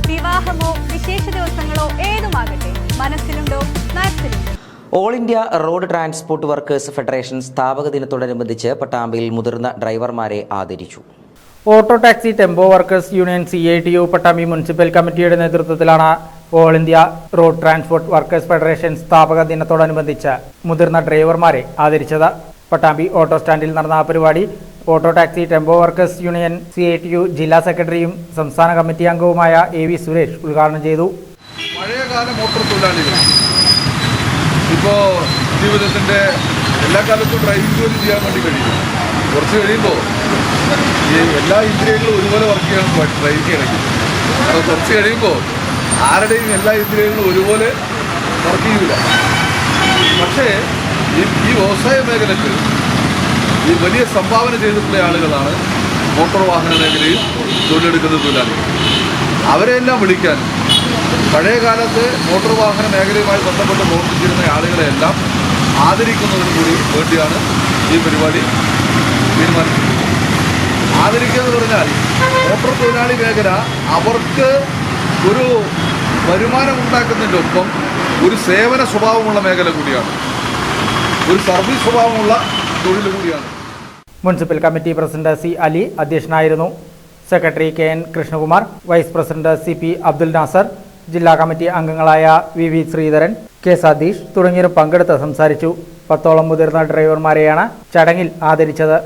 വിവാഹമോ വിശേഷ ദിവസങ്ങളോ ഏതുമാകട്ടെ, മനസ്സിലുണ്ടോ മാക്സിലുണ്ടോ. All India road transport workers federation സ്ഥാപക ദിനത്തോടനുബന്ധിച്ച് പട്ടാമ്പിയിൽ മുതിർന്ന ഡ്രൈവർമാരെ ആദരിച്ചു. Auto taxi tempo workers union CITU Pattambi municipal കമ്മിറ്റിയുടെ നേതൃത്വത്തിലാണ് all India road transport workers federation സ്ഥാപക ദിനത്തോടനുബന്ധിച്ച് മുതിർന്ന ഡ്രൈവർമാരെ ആദരിച്ചത്. പട്ടാമ്പി ഓട്ടോ സ്റ്റാൻഡിൽ നടന്ന പരിപാടി auto taxi tempo workers union CITU ജില്ലാ സെക്രട്ടറിയും സംസ്ഥാന കമ്മിറ്റി അംഗവുമായ AV സുരേഷ് ഉദ്ഘാടനം ചെയ്തു. പഴയകാല മോട്ടോർ തൊഴിലാളികൾ ഇപ്പോൾ ജീവിതത്തിൻ്റെ എല്ലാ കാലത്തും ഡ്രൈവിംഗ് ജോലി ചെയ്യാൻ വേണ്ടി കഴിയും. കുറച്ച് കഴിയുമ്പോൾ ഈ എല്ലാ ഇന്ദ്രിയങ്ങളും ഒരുപോലെ വർക്ക് ചെയ്യാൻ ഡ്രൈവ് ചെയ്യണമെങ്കിൽ അപ്പോൾ കുറച്ച് കഴിയുമ്പോൾ ആരുടെയും എല്ലാ ഇന്ദ്രിയങ്ങളും ഒരുപോലെ വർക്ക് ചെയ്യില്ല. പക്ഷേ ഈ വ്യവസായ മേഖലയ്ക്ക് ഈ വലിയ സംഭാവന ചെയ്തിട്ടുള്ള ആളുകളാണ് മോട്ടോർ വാഹന മേഖലയിൽ തൊഴിലെടുക്കുന്ന തൊഴിലാളികൾ. അവരെല്ലാം വിളിക്കാൻ പഴയ കാലത്ത് മോട്ടോർ വാഹന മേഖലയുമായി ബന്ധപ്പെട്ട് പ്രവർത്തിച്ചിരുന്ന ആളുകളെല്ലാം ആദരിക്കുന്നതിന് കൂടി വേണ്ടിയാണ് ഈ പരിപാടി തീരുമാനിച്ചത്. ആദരിക്കുക എന്ന് പറഞ്ഞാൽ മോട്ടോർ തൊഴിലാളി മേഖല അവർക്ക് ഒരു വരുമാനം ഉണ്ടാക്കുന്നതിൻ്റെ ഒപ്പം ഒരു സേവന സ്വഭാവമുള്ള മേഖല കൂടിയാണ്, ഒരു സർവീസ് സ്വഭാവമുള്ള തൊഴിൽ കൂടിയാണ്. Municipal committee president C. Ali അധ്യക്ഷനായിരുന്നു. Secretary KN Krishnakumar, vice president CP Abdul Nasar, ജില്ലാ കമ്മിറ്റി അംഗങ്ങളായ VV ശ്രീധരൻ, K. സതീഷ് തുടങ്ങിയവർ പങ്കെടുത്ത് സംസാരിച്ചു. 10ഓളം മുതിർന്ന ഡ്രൈവർമാരെയാണ് ചടങ്ങിൽ ആദരിച്ചത്.